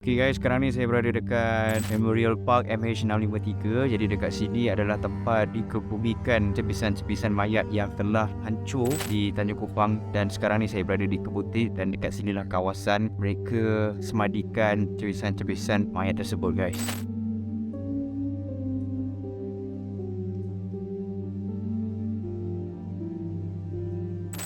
Okay guys, sekarang ni saya berada dekat Memorial Park MH653. Jadi dekat sini adalah tempat dikebumikan cepisan-cepisan mayat yang telah hancur di Tanjung Kupang. Dan sekarang ni saya berada di Kebun dan dekat sinilah kawasan mereka semadikan cepisan-cepisan mayat tersebut guys.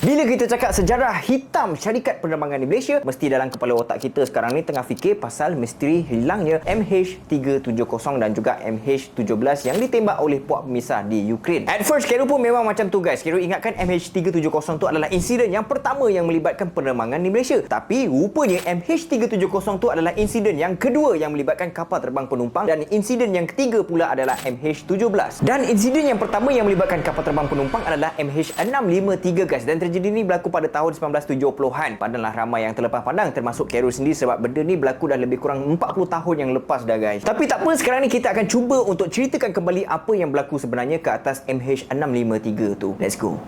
Bila kita cakap sejarah hitam syarikat penerbangan di Malaysia, mesti dalam kepala otak kita sekarang ni tengah fikir pasal misteri hilangnya MH370 dan juga MH17 yang ditembak oleh puak pemisah di Ukraine. At first, Kero pun memang macam tu guys. Kero ingatkan MH370 tu adalah insiden yang pertama yang melibatkan penerbangan di Malaysia. Tapi rupanya MH370 tu adalah insiden yang kedua yang melibatkan kapal terbang penumpang, dan insiden yang ketiga pula adalah MH17. Dan insiden yang pertama yang melibatkan kapal terbang penumpang adalah MH653 guys, dan terjadi ni berlaku pada tahun 1970-an. Padahal ramai yang terlepas pandang, termasuk Kero sendiri, sebab benda ni berlaku dah lebih kurang 40 tahun yang lepas dah guys. Tapi tak apa, sekarang ni kita akan cuba untuk ceritakan kembali apa yang berlaku sebenarnya ke atas MH653 tu. Let's go.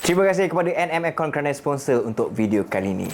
Terima kasih kepada NM Aircon kerana sponsor untuk video kali ini.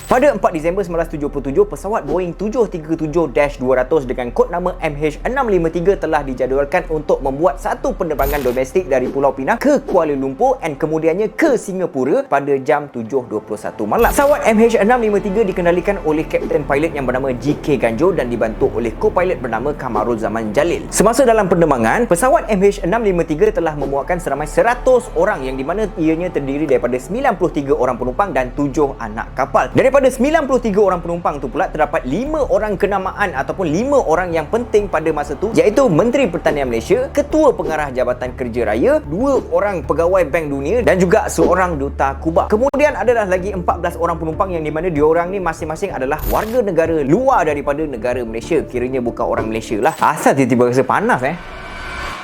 Pada 4 Disember 1977, pesawat Boeing 737-200 dengan kod nama MH653 telah dijadualkan untuk membuat satu penerbangan domestik dari Pulau Pinang ke Kuala Lumpur dan kemudiannya ke Singapura pada jam 7.21 malam. Pesawat MH653 dikendalikan oleh kapten pilot yang bernama GK Ganjo dan dibantu oleh co-pilot bernama Kamarul Zaman Jalil. Semasa dalam penerbangan, pesawat MH653 telah memuatkan seramai 100 orang yang di mana ianya terdiri daripada 93 orang penumpang dan 7 anak kapal. Daripada 93 orang penumpang tu pula, terdapat 5 orang kenamaan ataupun 5 orang yang penting pada masa tu, iaitu Menteri Pertanian Malaysia, Ketua Pengarah Jabatan Kerja Raya, 2 orang pegawai Bank Dunia dan juga seorang duta Kuba. Kemudian adalah lagi 14 orang penumpang yang di mana diorang ni masing-masing adalah warga negara luar daripada negara Malaysia. Kiranya bukan orang Malaysia lah. Asal tiba-tiba rasa panas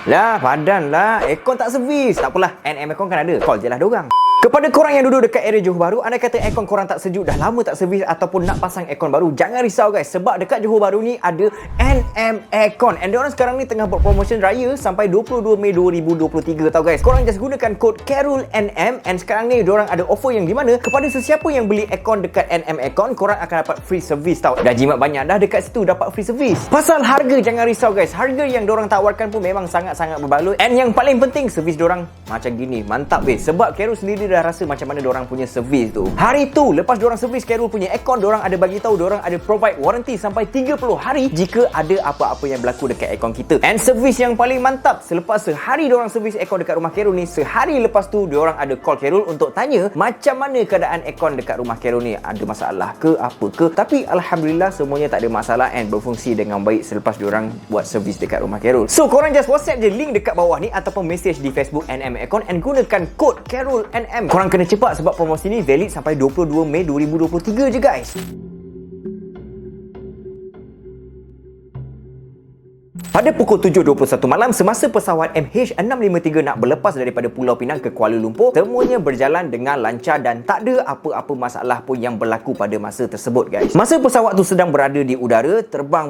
Lah, padan lah. Aircon tak servis. Tak apalah, NM Aircon kan ada. Call je lah diorang. Kepada korang yang duduk dekat area Johor Bahru, anda kata aircon korang tak sejuk, dah lama tak servis ataupun nak pasang aircon baru, jangan risau guys, sebab dekat Johor Bahru ni ada NM Aircon. And diorang sekarang ni tengah buat promotion raya sampai 22 Mei 2023 tau guys. Korang just gunakan kod KARULNM, and sekarang ni diorang ada offer yang di mana kepada sesiapa yang beli aircon dekat NM Aircon, korang akan dapat free service tau. Dah jimat banyak dah dekat situ dapat free service. Pasal harga, jangan risau guys, harga yang diorang tawarkan pun memang sangat-sangat berbaloi. And yang paling penting, servis diorang macam gini, mantap weh. Sebab Kero sendiri dah rasa macam mana diorang punya servis tu. Hari tu lepas diorang servis Kero punya aircon, diorang ada bagi tahu diorang ada provide warranty sampai 30 hari jika ada apa-apa yang berlaku dekat aircon kita. And servis yang paling mantap, selepas sehari diorang servis aircon dekat rumah Kero ni, sehari lepas tu diorang ada call Kero untuk tanya macam mana keadaan aircon dekat rumah Kero ni, ada masalah ke apa ke. Tapi alhamdulillah semuanya tak ada masalah and berfungsi dengan baik selepas diorang buat servis dekat rumah Kero. So korang just WhatsApp je link dekat bawah ni ataupun message di Facebook NM Aircon and gunakan kod KARULNM. Korang kena cepat sebab promosi ni valid sampai 22 Mei 2023 je guys. Pada pukul 7.21 malam, semasa pesawat MH653 nak berlepas daripada Pulau Pinang ke Kuala Lumpur, semuanya berjalan dengan lancar dan tak ada apa-apa masalah pun yang berlaku pada masa tersebut guys. Masa pesawat tu sedang berada di udara, terbang,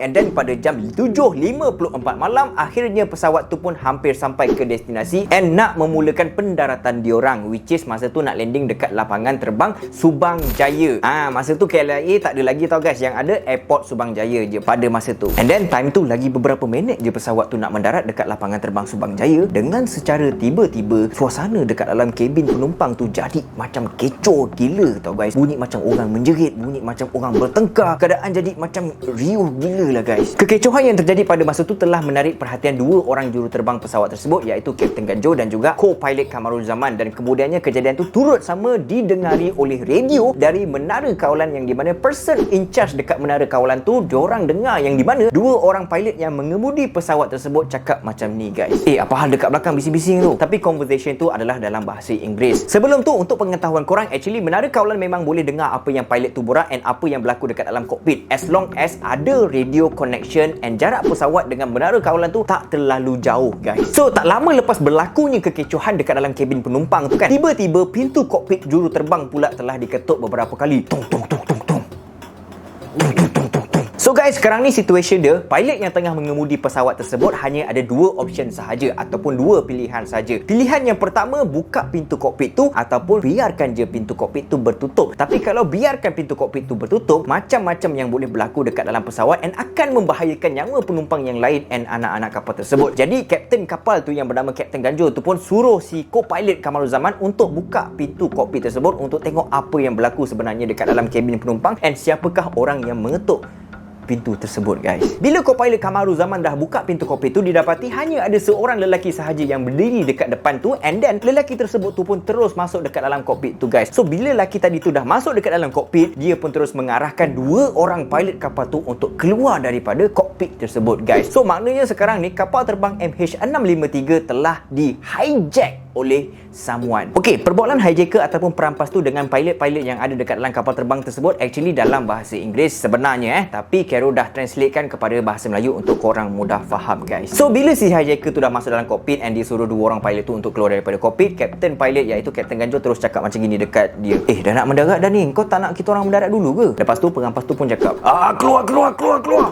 and then pada jam 7.54 malam, akhirnya pesawat tu pun hampir sampai ke destinasi and nak memulakan pendaratan diorang, which is masa tu nak landing dekat lapangan terbang Subang Jaya. Masa tu KLIA tak ada lagi tau guys, yang ada airport Subang Jaya je pada masa tu. And then time tu lagi beberapa minit je pesawat tu nak mendarat dekat lapangan terbang Subang Jaya, dengan secara tiba-tiba suasana dekat dalam kabin penumpang tu jadi macam kecoh gila tau guys. Bunyi macam orang menjerit, bunyi macam orang bertengkar, keadaan jadi macam riuh gila lah guys. Kekecohan yang terjadi pada masa tu telah menarik perhatian 2 orang juruterbang pesawat tersebut, iaitu Kapten Ganjo dan juga co-pilot Kamarul Zaman, dan kemudiannya kejadian tu turut sama didengari oleh radio dari menara kawalan, yang di mana person in charge dekat menara kawalan tu, diorang dengar yang di mana 2 orang pilot yang mengemudi pesawat tersebut cakap macam ni guys. Apa hal dekat belakang bising-bising tu? Tapi conversation tu adalah dalam bahasa Inggeris. Sebelum tu, untuk pengetahuan korang, actually menara kawalan memang boleh dengar apa yang pilot tu borak and apa yang berlaku dekat dalam kokpit, as long as ada radio connection and jarak pesawat dengan menara kawalan tu tak terlalu jauh guys. So tak lama lepas berlakunya kekecohan dekat dalam kabin penumpang tu kan, tiba-tiba pintu kokpit juruterbang pula telah diketuk beberapa kali. Tong tong tong tong tong. So guys, sekarang ni situasi dia, pilot yang tengah mengemudi pesawat tersebut hanya ada dua option sahaja ataupun dua pilihan saja. Pilihan yang pertama, buka pintu kokpit tu ataupun biarkan je pintu kokpit tu bertutup. Tapi kalau biarkan pintu kokpit tu bertutup, macam-macam yang boleh berlaku dekat dalam pesawat dan akan membahayakan nyawa penumpang yang lain dan anak-anak kapal tersebut. Jadi kapten kapal tu yang bernama Kapten Ganjur tu pun suruh si co-pilot Kamaruzaman untuk buka pintu kokpit tersebut untuk tengok apa yang berlaku sebenarnya dekat dalam kabin penumpang dan siapakah orang yang mengetuk pintu tersebut, guys. Bila co-pilot Kamaruzaman dah buka pintu kokpit tu, didapati hanya ada seorang lelaki sahaja yang berdiri dekat depan tu, and then lelaki tersebut tu pun terus masuk dekat dalam kokpit tu, guys. So bila lelaki tadi tu dah masuk dekat dalam kokpit, dia pun terus mengarahkan dua orang pilot kapal tu untuk keluar daripada kokpit tersebut, guys. So maknanya sekarang ni kapal terbang MH653 telah di-hijack oleh someone. Okey, perbualan hijacker ataupun perampas tu dengan pilot-pilot yang ada dekat dalam kapal terbang tersebut actually dalam bahasa Inggeris sebenarnya tapi Kero dah translatekan kepada bahasa Melayu untuk korang mudah faham, guys. So bila si hijacker tu dah masuk dalam kokpit and dia suruh dua orang pilot tu untuk keluar daripada kokpit, kapten pilot iaitu Kapten Ganjur terus cakap macam gini dekat dia, dah nak mendarat dah ni, kau tak nak kita orang mendarat dulu ke? Lepas tu perampas tu pun cakap, keluar.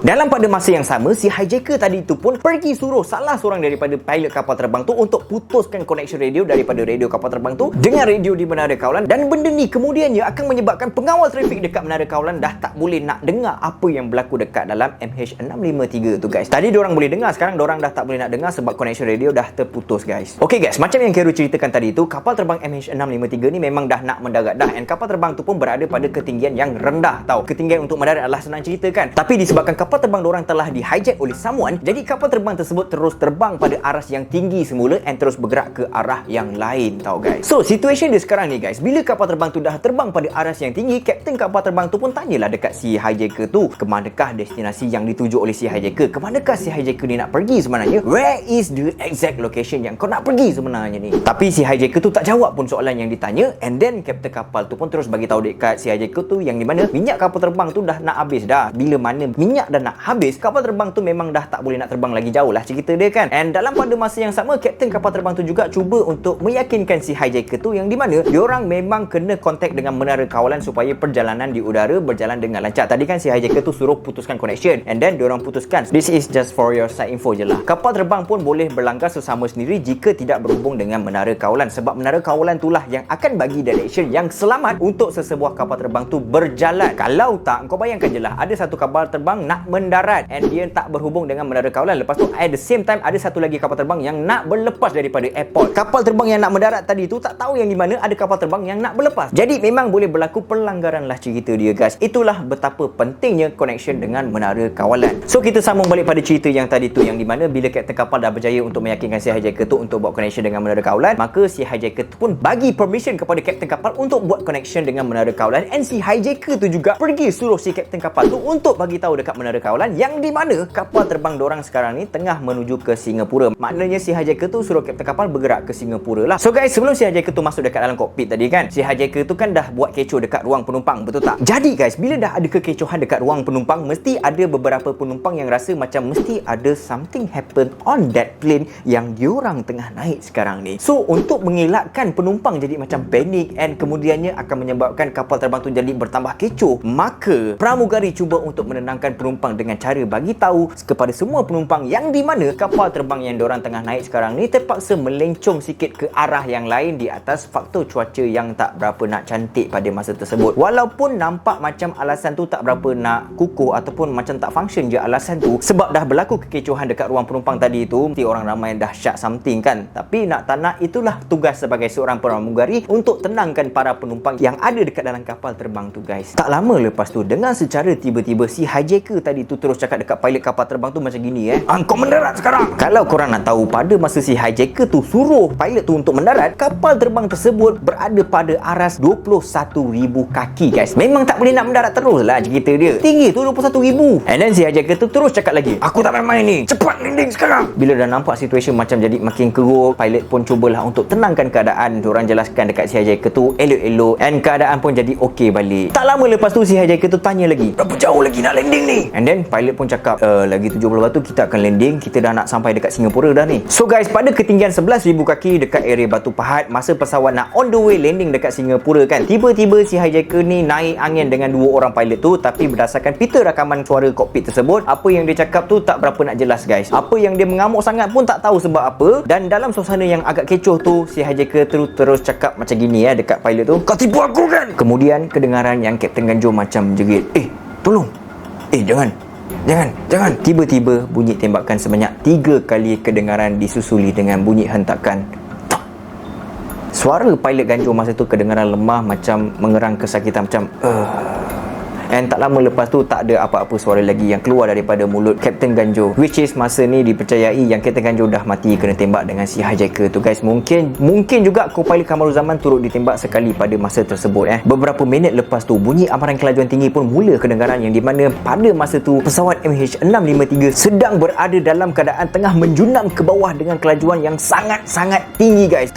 Dalam pada masa yang sama, si hijacker tadi tu pun pergi suruh salah seorang daripada pilot kapal terbang tu untuk putuskan connection radio daripada radio kapal terbang tu dengan radio di Menara Kawalan, dan benda ni kemudiannya akan menyebabkan pengawal trafik dekat Menara Kawalan dah tak boleh nak dengar apa yang berlaku dekat dalam MH653 tu, guys. Tadi diorang boleh dengar, sekarang diorang dah tak boleh nak dengar sebab connection radio dah terputus, guys. Okay guys, macam yang Kero ceritakan tadi tu, kapal terbang MH653 ni memang dah nak mendarat dah, and kapal terbang tu pun berada pada ketinggian yang rendah tau. Ketinggian untuk mendarat adalah senang cerita kan, tapi disebabkan kapal terbang diorang telah di-hijack oleh someone, jadi kapal terbang tersebut terus terbang pada aras yang tinggi semula and terus bergerak ke arah yang lain tau, guys. So situation dia sekarang ni, guys, bila kapal terbang tu dah terbang pada aras yang tinggi, kapten kapal terbang tu pun tanyalah dekat si hijacker tu, kemanakah destinasi yang dituju oleh si hijacker, kemanakah si hijacker ni nak pergi sebenarnya, where is the exact location yang kau nak pergi sebenarnya ni. Tapi si hijacker tu tak jawab pun soalan yang ditanya, and then kapten kapal tu pun terus bagi tahu dekat si hijacker tu yang di mana minyak kapal terbang tu dah nak habis dah. Bila mana minyak dah nak habis, kapal terbang tu memang dah tak boleh nak terbang lagi jauh lah cerita dia kan. And dalam pada masa yang sama, kapten kapal terbang tu juga cuba untuk meyakinkan si hijacker tu yang di mana diorang memang kena kontak dengan Menara Kawalan supaya perjalanan di udara berjalan dengan lancar. Tadi kan si hijacker tu suruh putuskan connection, and then diorang putuskan, this is just for your side info je lah. Kapal terbang pun boleh berlangkah sesama sendiri jika tidak berhubung dengan Menara Kawalan, sebab Menara Kawalan itulah yang akan bagi direction yang selamat untuk sesebuah kapal terbang tu berjalan. Kalau tak, kau bayangkan je lah, ada satu kapal terbang nak mendarat and dia tak berhubung dengan Menara Kawalan, lepas tu at the same time ada satu lagi kapal terbang yang nak berlepas daripada airport. Kapal terbang yang nak mendarat tadi tu tak tahu yang di mana ada kapal terbang yang nak berlepas. Jadi memang boleh berlaku pelanggaran lah cerita dia, guys. Itulah betapa pentingnya connection dengan Menara Kawalan. So kita sambung balik pada cerita yang tadi tu, yang di mana bila kapten kapal dah berjaya untuk meyakinkan si hijacker tu untuk buat connection dengan Menara Kawalan, maka si hijacker tu pun bagi permission kepada kapten kapal untuk buat connection dengan Menara Kawalan, and si hijacker tu juga pergi suruh si kapten kapal tu untuk bagi tahu dekat Menara Kawalan yang di mana kapal terbang dorang sekarang ni tengah menuju ke Singapura. Maknanya si hijacker tu suruh kapten kapal bergerak ke Singapura lah. So guys, sebelum si hijacker tu masuk dekat dalam kokpit tadi kan, si hijacker tu kan dah buat kecoh dekat ruang penumpang, betul tak? Jadi guys, bila dah ada kekecohan dekat ruang penumpang, mesti ada beberapa penumpang yang rasa macam mesti ada something happen on that plane yang diorang tengah naik sekarang ni. So untuk mengelakkan penumpang jadi macam panik and kemudiannya akan menyebabkan kapal terbang tu jadi bertambah kecoh, maka pramugari cuba untuk menenangkan penumpang dengan cara bagi tahu kepada semua penumpang yang di mana kapal terbang yang diorang tengah naik sekarang ni terpaksa melencong sikit ke arah yang lain di atas faktor cuaca yang tak berapa nak cantik pada masa tersebut. Walaupun nampak macam alasan tu tak berapa nak kukuh ataupun macam tak function je alasan tu, sebab dah berlaku kekecohan dekat ruang penumpang tadi tu, mesti orang ramai dah shut something kan. Tapi nak tak nak, itulah tugas sebagai seorang pramugari untuk tenangkan para penumpang yang ada dekat dalam kapal terbang tu, guys. Tak lama lepas tu, dengan secara tiba-tiba si hijacker tadi tu terus cakap dekat pilot kapal terbang tu macam gini, kau mendarat sekarang. Kalau korang nak tahu, pada masa si hijacker tu suruh pilot tu untuk mendarat, kapal terbang tersebut berada pada aras 21,000 kaki, guys. Memang tak boleh nak mendarat terus lah cerita dia. Tinggi tu 21,000. And then si hijacker tu terus cakap lagi, aku tak main-main ni, cepat landing sekarang. Bila dah nampak situasi macam jadi makin keruk, pilot pun cubalah untuk tenangkan keadaan. Diorang jelaskan dekat si hijacker tu elok-elok, and keadaan pun jadi okey balik. Tak lama lepas tu si hijacker tu tanya lagi, berapa jauh lagi nak landing ni? And then pilot pun cakap, lagi 70 batu kita akan landing, kita dah nak sampai dekat Singapura dah ni. So guys, pada ketinggian 11,000 kaki ni dekat area Batu Pahat masa pesawat nak on the way landing dekat Singapura kan. Tiba-tiba si hijacker ni naik angin dengan dua orang pilot tu, tapi berdasarkan pita rakaman suara kokpit tersebut, apa yang dia cakap tu tak berapa nak jelas guys. Apa yang dia mengamuk sangat pun tak tahu sebab apa, dan dalam suasana yang agak kecoh tu, si hijacker terus cakap macam gini dekat pilot tu, "Kau tipu aku kan?" Kemudian kedengaran yang Kapten Ganjo macam jerit, tolong. Jangan. Tiba-tiba bunyi tembakan sebanyak 3 kali kedengaran disusuli dengan bunyi hentakan. Suara pilot Ganjo masa tu kedengaran lemah macam mengerang kesakitan macam And tak lama lepas tu tak ada apa-apa suara lagi yang keluar daripada mulut Kapten Ganjo, which is masa ni dipercayai yang Kapten Ganjo dah mati kena tembak dengan si hijacker tu guys. Mungkin juga co-pilot Kamaruzaman turut ditembak sekali pada masa tersebut. Beberapa minit lepas tu bunyi amaran kelajuan tinggi pun mula kedengaran, yang di mana pada masa tu pesawat MH653 sedang berada dalam keadaan tengah menjunam ke bawah dengan kelajuan yang sangat-sangat tinggi guys.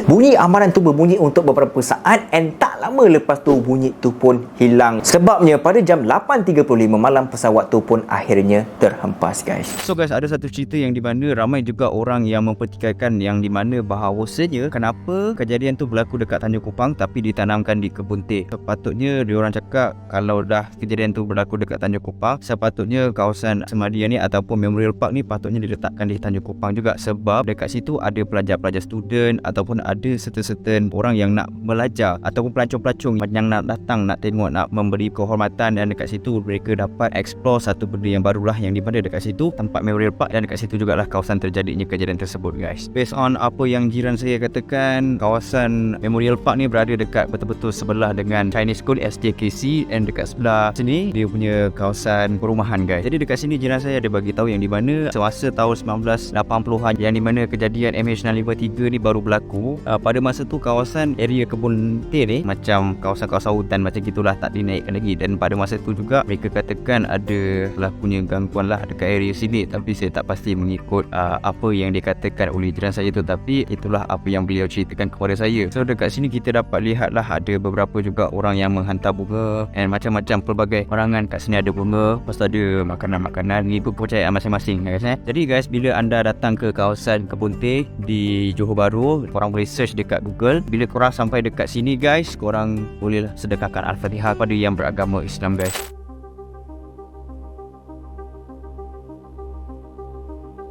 Bunyi amaran tu berbunyi untuk beberapa saat, and tak lama lepas tu bunyi tu pun hilang. Sebabnya pada jam 8.35 malam pesawat tu pun akhirnya terhempas guys. So guys, ada satu cerita yang di mana ramai juga orang yang mempertikaikan, yang di mana bahawasanya kenapa kejadian tu berlaku dekat Tanjung Kupang tapi ditanamkan di kebun teh. Sepatutnya diorang cakap kalau dah kejadian tu berlaku dekat Tanjung Kupang, sepatutnya kawasan Semadian ni ataupun Memorial Park ni patutnya diletakkan di Tanjung Kupang juga, sebab dekat situ ada pelajar-pelajar student ataupun ada certain orang yang nak belajar ataupun pelancong-pelancong yang nak datang, nak tengok, nak memberi kehormatan, dan dekat situ mereka dapat explore satu benda yang barulah, yang di mana dekat situ tempat Memorial Park, dan dekat situ jugalah kawasan terjadinya kejadian tersebut guys. Based on apa yang jiran saya katakan, kawasan Memorial Park ni berada dekat betul-betul sebelah dengan Chinese School STKC, and dekat sebelah sini dia punya kawasan perumahan guys. Jadi dekat sini jiran saya ada bagi tahu yang di mana semasa tahun 1980-an yang di mana kejadian MH653 ni baru berlaku. Pada masa tu kawasan area kebun teh ni macam kawasan-kawasan hutan macam gitulah, tak dinaikkan lagi, dan pada masa tu juga mereka katakan ada berlakunya gangguan lah dekat area sini, tapi saya tak pasti mengikut apa yang dikatakan oleh jiran saya tu, tapi itulah apa yang beliau ceritakan kepada saya. So dekat sini kita dapat lihat lah ada beberapa juga orang yang menghantar bunga and macam-macam pelbagai barangan kat sini, ada bunga, lepas tu ada makanan-makanan, ikut kepercayaan masing-masing guys. Jadi guys, bila anda datang ke kawasan kebun teh di Johor Bahru, korang boleh search dekat Google. Bila korang sampai dekat sini guys, korang bolehlah sedekahkan Al-Fatihah pada yang beragama Islam guys.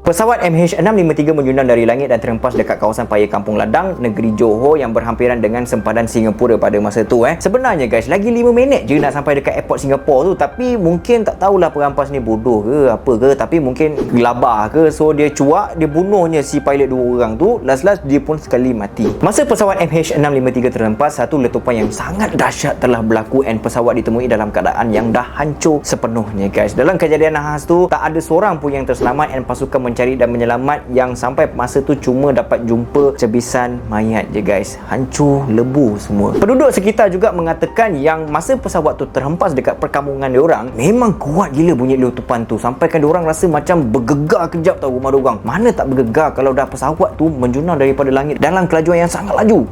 Pesawat MH653 menjunam dari langit dan terhempas dekat kawasan Paya Kampung Ladang, negeri Johor yang berhampiran dengan sempadan Singapura pada masa tu. Sebenarnya guys, lagi 5 minit je nak sampai dekat airport Singapura tu, tapi mungkin tak tahulah perampas ni bodoh ke apa ke, tapi mungkin gelabah ke, so dia cuak, dia bunuhnya si pilot 2 orang tu. Last dia pun sekali mati. Masa pesawat MH653 terhempas, satu letupan yang sangat dahsyat telah berlaku, and pesawat ditemui dalam keadaan yang dah hancur sepenuhnya guys. Dalam kejadian nahas tu, tak ada seorang pun yang terselamat, and pasukan mencari dan menyelamat yang sampai masa tu cuma dapat jumpa cebisan mayat je guys. Hancur lebu semua. Penduduk sekitar juga mengatakan yang masa pesawat tu terhempas dekat perkampungan diorang, memang kuat gila bunyi letupan tu, sampaikan diorang rasa macam bergegar kejap tau rumah diorang. Mana tak bergegar kalau dah pesawat tu menjunam daripada langit dalam kelajuan yang sangat laju.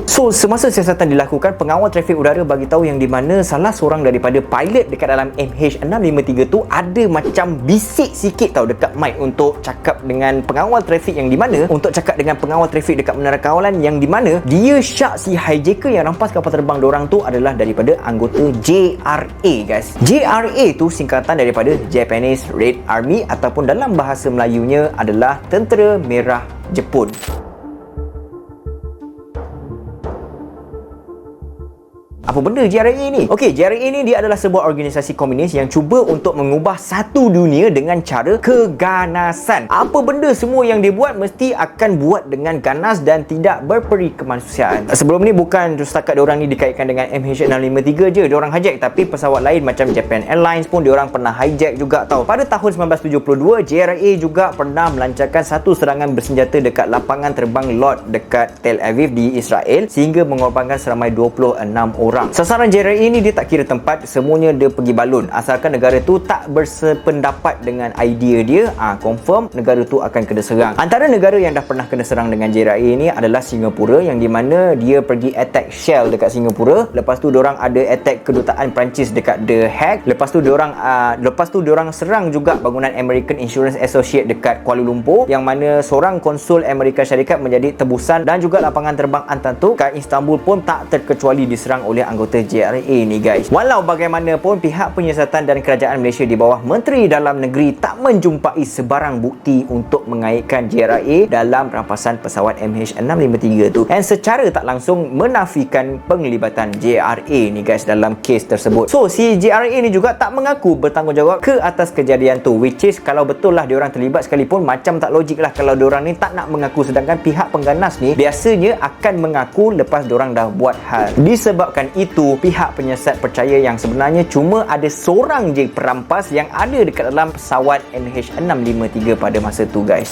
So semasa siasatan dilakukan, pengawal trafik udara bagi tahu yang di mana salah seorang daripada pilot dekat dalam MH653 tu ada macam bisik sikit tau dekat mic untuk cakap dengan pengawal trafik, yang di mana untuk cakap dengan pengawal trafik dekat menara kawalan, yang di mana dia syak si hijacker yang rampas kapal terbang diorang tu adalah daripada anggota JRA guys. JRA tu singkatan daripada Japanese Red Army ataupun dalam bahasa Melayunya adalah Tentera Merah Jepun. Apa benda JRA ni? Okey, JRA ni dia adalah sebuah organisasi komunis yang cuba untuk mengubah satu dunia dengan cara keganasan. Apa benda semua yang dia buat mesti akan buat dengan ganas dan tidak berperi kemanusiaan. Sebelum ni bukan setakat diorang ni dikaitkan dengan MH653 je diorang hijack, tapi pesawat lain macam Japan Airlines pun diorang pernah hijack juga tau. Pada tahun 1972, JRA juga pernah melancarkan satu serangan bersenjata dekat lapangan terbang Lod dekat Tel Aviv di Israel sehingga mengorbankan seramai 26 orang orang. Sasaran JRA ni dia tak kira tempat, semuanya dia pergi balun. Asalkan negara tu tak bersependapat dengan idea dia, confirm negara tu akan kena serang. Antara negara yang dah pernah kena serang dengan JRA ni adalah Singapura, yang di mana dia pergi attack Shell dekat Singapura. Lepas tu diorang ada attack kedutaan Perancis dekat The Hague. Lepas tu diorang serang juga bangunan American Insurance Associate dekat Kuala Lumpur, yang mana seorang konsul Amerika Syarikat menjadi tebusan, dan juga lapangan terbang Antantuk kat Istanbul pun tak terkecuali diserang oleh anggota JRA ni guys. Walau bagaimanapun, pihak penyiasatan dan kerajaan Malaysia di bawah Menteri Dalam Negeri tak menjumpai sebarang bukti untuk mengaitkan JRA dalam rampasan pesawat MH653 tu, dan secara tak langsung menafikan penglibatan JRA ni guys dalam kes tersebut. So si JRA ni juga tak mengaku bertanggungjawab ke atas kejadian tu, which is kalau betul lah diorang terlibat sekalipun, macam tak logik lah kalau diorang ni tak nak mengaku, sedangkan pihak pengganas ni biasanya akan mengaku lepas diorang dah buat hal. Disebabkan itu, pihak penyiasat percaya yang sebenarnya cuma ada seorang je perampas yang ada dekat dalam pesawat MH653 pada masa tu guys.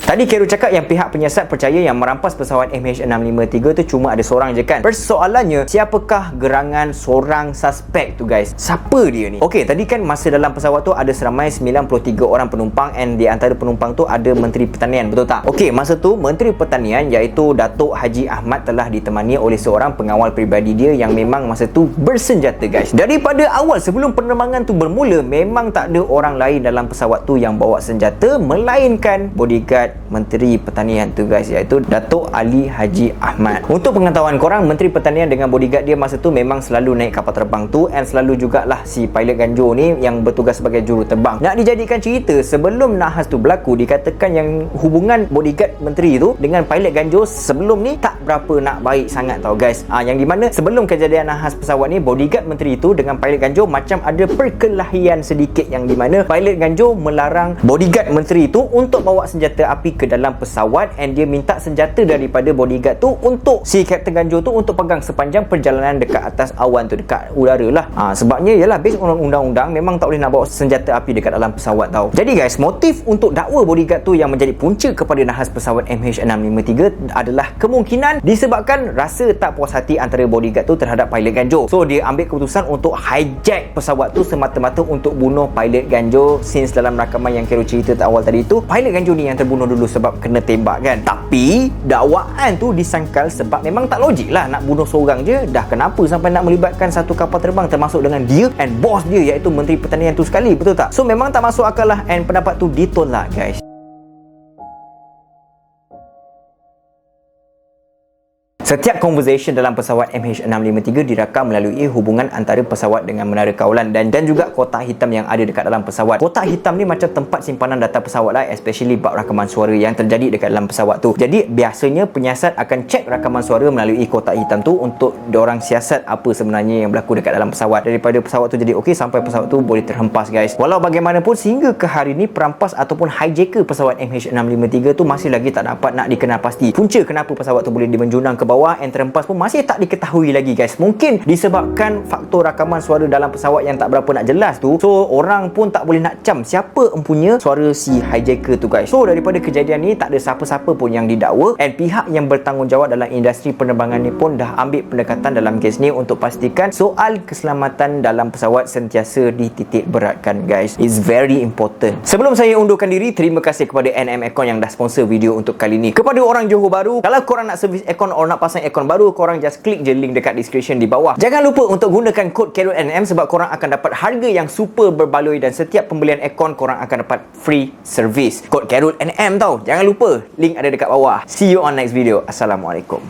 Tadi Khairul cakap yang pihak penyiasat percaya yang merampas pesawat MH653 tu cuma ada seorang je kan. Persoalannya, siapakah gerangan seorang suspek tu guys? Siapa dia ni? Okey, tadi kan masa dalam pesawat tu ada seramai 93 orang penumpang, and di antara penumpang tu ada Menteri Pertanian, betul tak? Okey, masa tu Menteri Pertanian iaitu Datuk Haji Ahmad telah ditemani oleh seorang pengawal peribadi dia yang memang masa tu bersenjata guys. Daripada awal sebelum penerbangan tu bermula, memang tak ada orang lain dalam pesawat tu yang bawa senjata melainkan bodyguard Menteri Pertanian tu guys, iaitu Datuk Ali Haji Ahmad. Untuk pengetahuan korang, Menteri Pertanian dengan bodyguard dia masa tu memang selalu naik kapal terbang tu, and selalu jugalah si pilot ganjur ni yang bertugas sebagai juruterbang. Nak dijadikan cerita, sebelum nahas tu berlaku, dikatakan yang hubungan bodyguard menteri tu dengan pilot ganjur sebelum ni tak berapa nak baik sangat tau guys. Yang di mana sebelum kejadian nahas pesawat ni, bodyguard menteri tu dengan pilot ganjur macam ada perkelahian sedikit, yang di mana pilot ganjur melarang bodyguard menteri tu untuk bawa senjata api ke dalam pesawat, and dia minta senjata daripada bodyguard tu untuk si Kapten Ganjur tu untuk pegang sepanjang perjalanan dekat atas awan tu, dekat udara lah. Sebabnya ialah based on undang-undang memang tak boleh nak bawa senjata api dekat dalam pesawat tau. Jadi guys, motif untuk dakwa bodyguard tu yang menjadi punca kepada nahas pesawat MH653 adalah kemungkinan disebabkan rasa tak puas hati antara bodyguard tu terhadap pilot Ganjur. So dia ambil keputusan untuk hijack pesawat tu semata-mata untuk bunuh pilot Ganjur. Since dalam rakaman yang Khairul cerita awal tadi tu, pilot Ganjur ni yang terbunuh dulu sebab kena tembak kan. Tapi dakwaan tu disangkal sebab memang tak logik lah nak bunuh seorang je, dah kenapa sampai nak melibatkan satu kapal terbang termasuk dengan dia and bos dia iaitu Menteri Pertanian tu sekali, betul tak? So memang tak masuk akal lah, and pendapat tu ditolak guys. Setiap conversation dalam pesawat MH653 dirakam melalui hubungan antara pesawat dengan menara kawalan dan juga kotak hitam yang ada dekat dalam pesawat. Kotak hitam ni macam tempat simpanan data pesawat lah, especially bab rakaman suara yang terjadi dekat dalam pesawat tu. Jadi biasanya penyiasat akan cek rakaman suara melalui kotak hitam tu untuk diorang siasat apa sebenarnya yang berlaku dekat dalam pesawat, daripada pesawat tu jadi okey sampai pesawat tu boleh terhempas guys. Walau bagaimanapun, sehingga ke hari ni perampas ataupun hijacker pesawat MH653 tu masih lagi tak dapat nak dikenal pasti. Punca kenapa pesawat tu boleh dimenjunang ke bawah and terhempas pun masih tak diketahui lagi guys. Mungkin disebabkan faktor rakaman suara dalam pesawat yang tak berapa nak jelas tu, so orang pun tak boleh nak cam siapa empunya suara si hijacker tu guys. So daripada kejadian ni tak ada siapa-siapa pun yang didakwa, and pihak yang bertanggungjawab dalam industri penerbangan ni pun dah ambil pendekatan dalam kes ni untuk pastikan soal keselamatan dalam pesawat sentiasa dititik beratkan guys. It's very important. Sebelum saya undurkan diri, terima kasih kepada NM Aircon yang dah sponsor video untuk kali ni. Kepada orang Johor Bahru, kalau korang nak servis aircon or nak pasang aircon baru, korang just klik je link dekat description di bawah. Jangan lupa untuk gunakan kod Khairul NM sebab korang akan dapat harga yang super berbaloi, dan setiap pembelian aircon korang akan dapat free service. Kod Khairul NM tau. Jangan lupa, link ada dekat bawah. See you on next video. Assalamualaikum.